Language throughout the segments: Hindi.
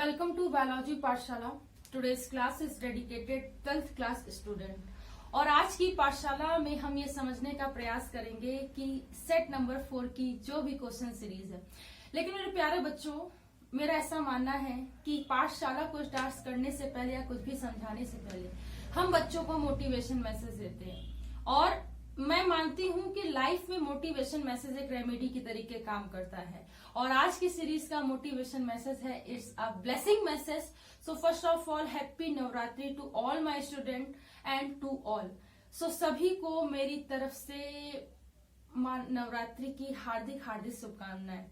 welcome to Biology पाठशाला। Today's class is dedicated 12th class student। और आज की पाठशाला में हम ये समझने का प्रयास करेंगे कि सेट नंबर 4 की जो भी क्वेश्चन सीरीज है। लेकिन मेरे प्यारे बच्चों, मेरा ऐसा मानना है कि पाठशाला को स्टार्ट करने से पहले या कुछ भी समझाने से पहले हम बच्चों को मोटिवेशन मैसेज देते हैं। और मैं मानती हूँ कि लाइफ में मोटिवेशन मैसेज एक रेमेडी की तरीके काम करता है। और आज की सीरीज का मोटिवेशन मैसेज है, it's a blessing message. So first of all happy Navratri to all my student and to all. So सभी को मेरी तरफ से नवरात्रि की हार्दिक हार्दिक शुभकामनाएं।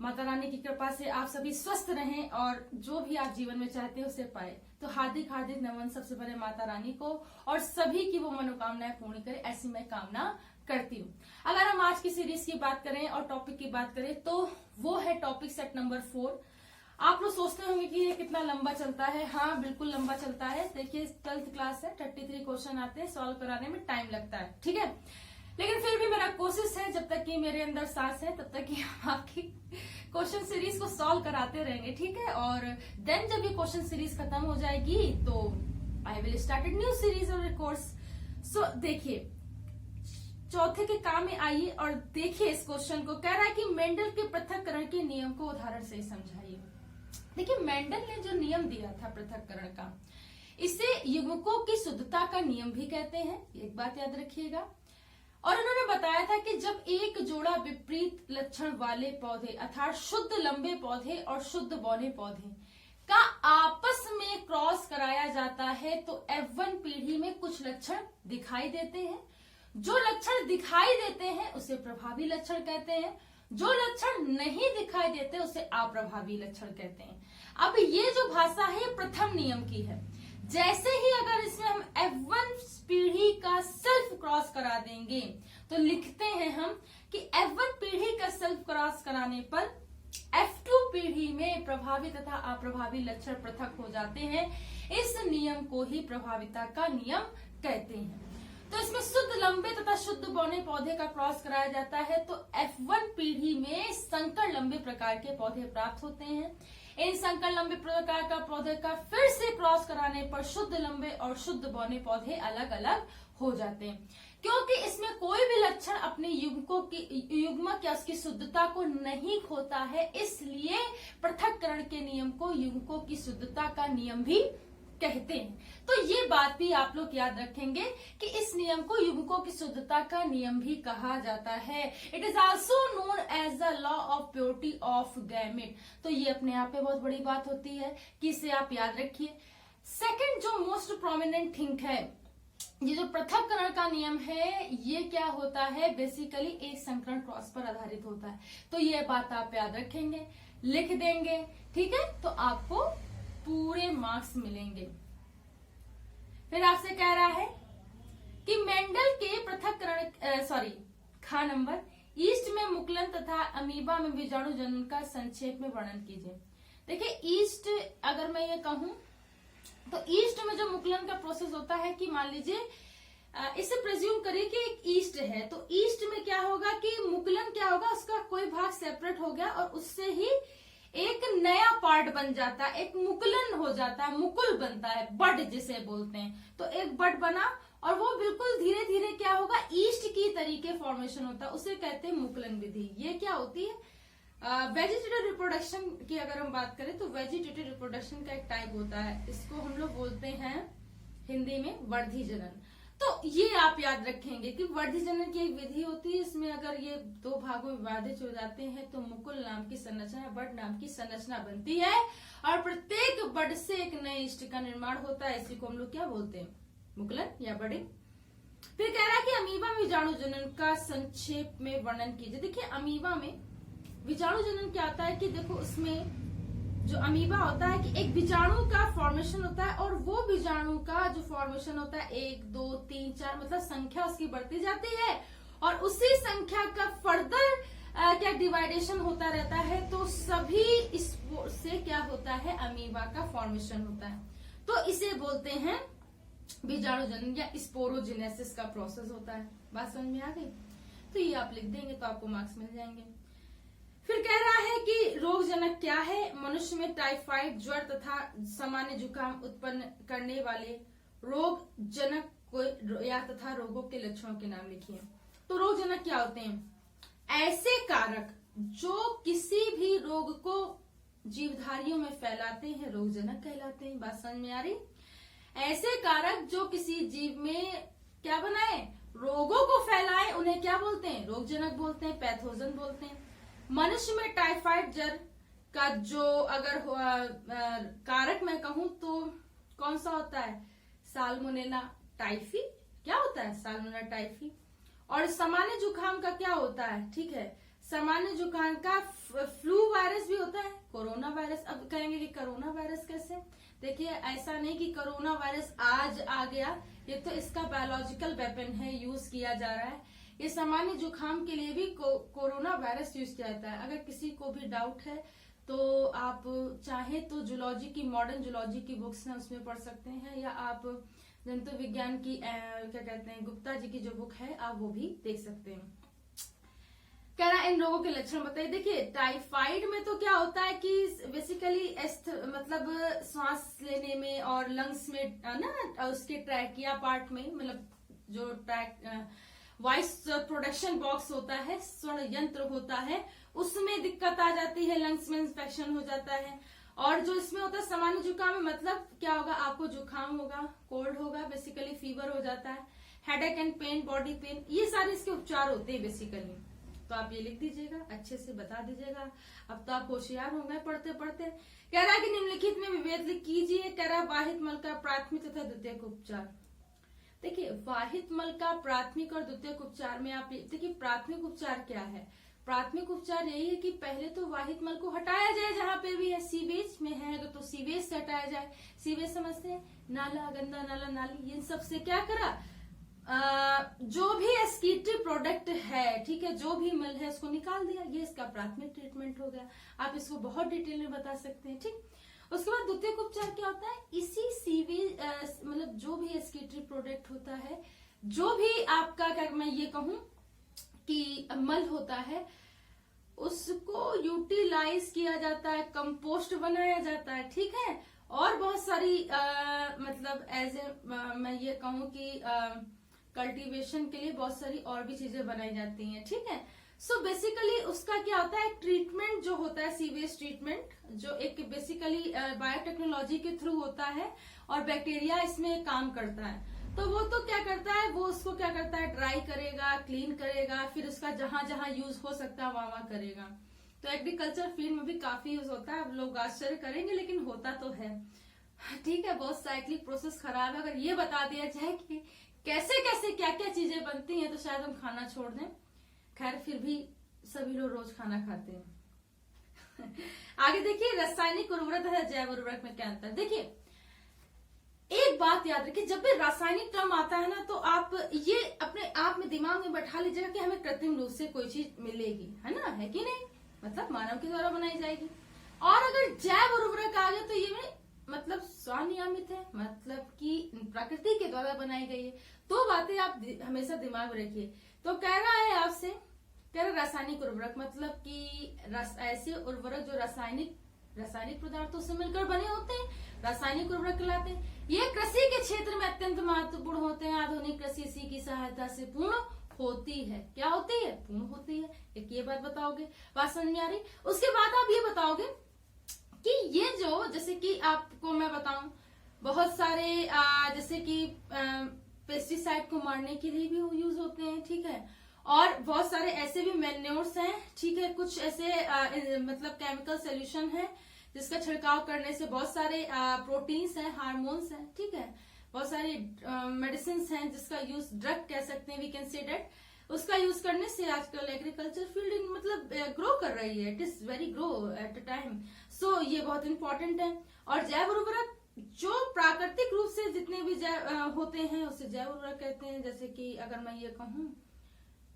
माता रानी की कृपा से आप सभी स्वस्थ रहें और जो भी आप जीवन में चाहते हैं उसे पाए। तो हार्दिक हार्दिक नमन सबसे पहले माता रानी को, और सभी की वो मनोकामनाएं पूर्ण करे, ऐसी मैं कामना करती हूँ। अगर हम आज की सीरीज की बात करें और टॉपिक की बात करें तो वो है टॉपिक सेट नंबर 4। आप लोग सोचते होंगे कि ये कितना लंबा चलता है। हाँ, बिल्कुल लंबा चलता है। देखिए 12th क्लास है, 33 क्वेश्चन आते हैं, सॉल्व कराने में टाइम लगता है, ठीक है। लेकिन फिर भी मेरा कोशिश है, जब तक कि मेरे अंदर सांस है तब तक कि हम आपकी क्वेश्चन सीरीज को सॉल्व कराते रहेंगे, ठीक है। और देन जब ये क्वेश्चन सीरीज खत्म हो जाएगी तो I will start a new series और कोर्स। सो देखिए, चौथे के काम में आइए और देखिए इस क्वेश्चन को। कह रहा है कि मेंडल के पृथक्करण के नियम को उदाहरण से समझाइए। देखिए, मेंडल ने जो नियम दिया था पृथक्करण का, इसे युग्मकों की शुद्धता का नियम भी कहते हैं, एक बात याद रखिएगा। और उन्होंने बताया था कि जब एक जोड़ा विपरीत लक्षण वाले पौधे अर्थात शुद्ध लंबे पौधे और शुद्ध बौने पौधे का आपस में क्रॉस कराया जाता है तो F1 पीढ़ी में कुछ लक्षण दिखाई देते हैं। जो लक्षण दिखाई देते हैं उसे प्रभावी लक्षण कहते हैं, जो लक्षण नहीं दिखाई देते उसे अप्रभावी लक्षण कहते हैं। अब ये जो भाषा है ये प्रथम नियम की है। जैसे ही अगर इसमें हम F1 पीढ़ी का सेल्फ क्रॉस करा देंगे तो लिखते हैं हम कि F1 पीढ़ी का सेल्फ क्रॉस कराने पर F2 पीढ़ी में प्रभावी तथा अप्रभावी लक्षण पृथक हो जाते हैं। इस नियम को ही प्रभाविता का नियम कहते हैं। तो इसमें शुद्ध लंबे तथा शुद्ध बौने पौधे का क्रॉस कराया जाता है तो F1 पीढ़ी में संकर लंबे प्रकार के पौधे प्राप्त होते हैं। इन संकर लंबे प्रकार का पौधे का फिर से क्रॉस कराने पर शुद्ध लंबे और शुद्ध बौने पौधे अलग अलग हो जाते हैं, क्योंकि इसमें कोई भी लक्षण अपने युग्मक या उसकी शुद्धता को नहीं खोता है। इसलिए पृथक्करण के नियम को युग्मकों की शुद्धता का नियम भी कहते हैं। तो ये बात भी आप लोग याद रखेंगे कि इस नियम को युग्मकों की शुद्धता का नियम भी कहा जाता है। It is also known as the law of purity of gamete. तो ये अपने आप में बहुत बड़ी बात होती है कि इसे आप याद रखिए। सेकंड जो मोस्ट प्रोमिनेंट थिंग है, ये जो पृथक्करण का नियम है, ये क्या होता है, बेसिकली एक संकरण क्रॉस पर आधारित होता है। तो ये बात आप याद रखेंगे, लिख देंगे, ठीक है। तो आपको पूरे मार्क्स मिलेंगे। फिर आपसे कह रहा है कि मेंडल के पृथक्करण खा नंबर ईस्ट में मुकुलन तथा अमीबा में बीजाणु जनन का संक्षेप में वर्णन कीजिए। देखिए, ईस्ट अगर मैं ये कहूं तो ईस्ट में जो मुकुलन का प्रोसेस होता है कि मान लीजिए इसे प्रेज्यूम करिए कि एक ईस्ट है, तो ईस्ट में क्या होगा कि मुकुलन क्या होगा, उसका कोई भाग सेपरेट हो गया और उससे ही एक नया पार्ट बन जाता है, एक मुकुलन हो जाता है, मुकुल बनता है, बड जिसे बोलते हैं। तो एक बड बना और वो बिल्कुल धीरे धीरे क्या होगा, ईस्ट की तरीके फॉर्मेशन होता है, उसे कहते हैं मुकुलन विधि। ये क्या होती है, वेजिटेटिव रिप्रोडक्शन की अगर हम बात करें तो वेजिटेटिव रिप्रोडक्शन का एक टाइप होता है, इसको हम लोग बोलते हैं हिंदी में वर्धी जनन। तो ये आप याद रखेंगे कि वर्धी जनन की एक विधि होती है, इसमें अगर ये दो भागों में विभाजित हो जाते हैं तो मुकुल नाम की संरचना, बड नाम की संरचना बनती है और प्रत्येक बड से एक नए ईस्ट का निर्माण होता है। इसी को हम लोग क्या बोलते हैं, मुकुलन या बडिंग। फिर कह रहा है कि अमीबा में बीजाणु जनन का संक्षेप में वर्णन कीजिए। देखिए, अमीबा में बीजाणु जनन क्या होता है कि देखो, उसमें जो अमीबा होता है कि एक बीजाणु का फॉर्मेशन होता है और वो बीजाणु का जो फॉर्मेशन होता है 1 2 3 4 मतलब संख्या उसकी बढ़ती जाती है और उसी संख्या का फर्दर क्या डिवाइडेशन होता रहता है, तो सभी से क्या होता है, अमीबा का फॉर्मेशन होता है। तो इसे बोलते हैं बीजाणु जनन या स्पोरोजेनेसिस का प्रोसेस होता है। बात समझ में आ गई? तो ये आप लिख देंगे तो आपको मार्क्स मिल जाएंगे। फिर कह रहा है कि रोगजनक क्या है। मनुष्य में टाइफाइड, ज्वर तथा सामान्य जुकाम उत्पन्न करने वाले रोगजनक को या तथा रोगों के लक्षणों के नाम लिखिए। तो रोगजनक क्या होते हैं? ऐसे कारक जो किसी भी रोग को जीवधारियों में फैलाते हैं रोगजनक कहलाते हैं। बात समझ में आ रही? ऐसे कारक जो किसी जीव में क्या बनाए, रोगों को फैलाए, उन्हें क्या बोलते हैं? रोगजनक बोलते हैं, पैथोजन बोलते हैं। मनुष्य में टाइफाइड ज्वर का जो अगर कारक मैं कहूं तो कौन सा होता है? Salmonella typhi. क्या होता है? Salmonella typhi. और सामान्य जुकाम का क्या होता है? ठीक है, सामान्य जुकाम का फ्लू वायरस भी होता है, कोरोना वायरस। अब कहेंगे कि कोरोना वायरस कैसे? देखिए, ऐसा नहीं कि कोरोना वायरस आज आ गया, ये तो इसका बायोलॉजिकल वेपन है, यूज किया जा रहा है। ये सामान्य जुकाम के लिए भी कोरोना वायरस यूज किया जाता है। अगर किसी को भी डाउट है तो आप चाहे तो जूलॉजी की, मॉडर्न जूलॉजी की बुक्स हैं उसमें पढ़ सकते हैं, या आप जंतु विज्ञान की क्या कहते हैं, गुप्ता जी की जो बुक है आप वो भी देख सकते हैं। कह रहा इन रोगों के लक्षण बताइए। देखिए, टाइफाइड में तो क्या होता है कि बेसिकली मतलब सांस लेने में और लंग्स में ना, उसके ट्रैकिया पार्ट में, मतलब जो वॉइस प्रोडक्शन बॉक्स होता है, स्वर यंत्र होता है, उसमें दिक्कत आ जाती है, लंग्स में इंफेक्शन हो जाता है। और जो इसमें होता है सामान्य जुकाम में, मतलब क्या होगा, आपको जुकाम होगा, कोल्ड होगा, बेसिकली फीवर हो जाता है, headache and pain, body pain, ये सारे इसके उपचार होते हैं बेसिकली। तो आप ये लिख दीजिएगा, अच्छे से बता दीजिएगा। अब तो आप होशियार होंगे पढ़ते पढ़ते। कह रहा है कि निम्नलिखित में विभेद कीजिए। कह रहा वाहित मल का प्राथमिक तथा द्वितीयक उपचार। देखिए, वाहित मल का प्राथमिक और द्वितीयक उपचार में आप देखिए, प्राथमिक उपचार क्या है? प्राथमिक उपचार यही है कि पहले तो वाहित मल को हटाया जाए, जहां पे भी है, सीवेज में है तो सीवेज से हटाया जाए। सीवेज समझते हैं, नाला, गंदा नाला, नाली, इन सब से क्या करा, जो भी एक्सक्रीटरी प्रोडक्ट है, ठीक है, जो भी मल है उसको निकाल दिया। ये इसका प्राथमिक ट्रीटमेंट हो गया। आप इसको बहुत डिटेल में बता सकते हैं, ठीक। उसके बाद द्वितीयक उपचार क्या होता है? इसी सीवेज मतलब जो भी एक्सक्रीटरी प्रोडक्ट होता है, जो भी आपका क्या मैं ये कहूं कि मल होता है, उसको यूटिलाइज किया जाता है, कंपोस्ट बनाया जाता है, ठीक है। और बहुत सारी मतलब एज ए मैं ये कहूं कि कल्टीवेशन के लिए बहुत सारी और भी चीजें बनाई जाती हैं, ठीक है। सो बेसिकली उसका क्या होता है, ट्रीटमेंट जो होता है, सीवेज ट्रीटमेंट, जो एक बेसिकली बायोटेक्नोलॉजी के थ्रू होता है और बैक्टीरिया इसमें काम करता है। तो वो तो क्या करता है, वो उसको क्या करता है, ड्राई करेगा, क्लीन करेगा, फिर उसका जहां जहां यूज हो सकता है वहां करेगा। तो एग्रीकल्चर फील्ड में भी काफी यूज होता है। अब लोग आश्चर्य करेंगे लेकिन होता तो है, ठीक है। बहुत साइक्लिक प्रोसेस खराब है। अगर ये बता दिया जाए कि कैसे कैसे क्या क्या चीजें बनती हैं तो शायद हम खाना छोड़ दें। खैर, फिर भी सभी लोग रोज खाना खाते हैं। आगे देखिए, रासायनिक उर्वरक है जैव उर्वरक में क्या अंतर है। देखिए, एक बात याद रखिए, जब भी रासायनिक टर्म आता है ना, तो आप ये अपने आप में दिमाग में बैठा लीजिएगा कि हमें कृत्रिम रूप से कोई चीज मिलेगी, है ना, है कि नहीं, मतलब मानव के द्वारा बनाई जाएगी। और अगर जैव उर्वरक आ गया तो ये मतलब स्वनियमित है, मतलब कि प्रकृति के द्वारा बनाई गई है। तो बातें आप हमेशा दिमाग में रखिए। तो कह रहा है आपसे, कह रहा रासायनिक उर्वरक मतलब कि ऐसे उर्वरक जो रासायनिक पदार्थों से मिलकर बने होते हैं, रासायनिक उर्वरक कहलाते हैं। ये कृषि के क्षेत्र में अत्यंत महत्वपूर्ण होते हैं। आधुनिक कृषि इसी की सहायता से पूर्ण होती है। क्या होती है? पूर्ण होती है। एक ये बात बताओगे, बात समझ में आ रही। उसके बाद आप ये बताओगे कि ये जो, जैसे कि आपको मैं बताऊं, बहुत सारे जैसे कि पेस्टिसाइड को मारने के लिए भी यूज होते हैं, ठीक है। और बहुत सारे ऐसे भी मैन्योर्स हैं, ठीक है। कुछ ऐसे मतलब केमिकल सोल्यूशन है जिसका छिड़काव करने से बहुत सारे प्रोटीन्स हैं, हार्मोन्स हैं, ठीक है। बहुत सारी मेडिसिन हैं जिसका यूज, ड्रग कह सकते हैं, वी कैन से डेट, उसका यूज करने से आजकल एग्रीकल्चर फील्ड मतलब ग्रो कर रही है। It is very grow at a time. So ये बहुत इंपॉर्टेंट है। और जैव उर्वरक जो प्राकृतिक रूप से जितने भी जैव होते हैं उसे जैव उर्वरक कहते हैं। जैसे कि अगर मैं ये कहूं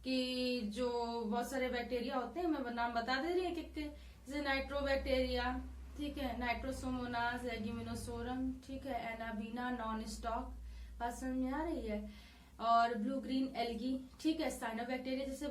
कि जो बहुत सारे बैक्टीरिया होते हैं, मैं नाम बता दे रही हूँ, जैसे नाइट्रोबैक्टीरिया, ठीक है, नाइट्रोसोमोनास, लेग्यूमिनोसोरम, ठीक है, एनाबीना, नॉन स्टॉक, बात समझ में आ रही है। और ब्लू ग्रीन एल्गी, ठीक है, साइनोबैक्टीरिया जैसे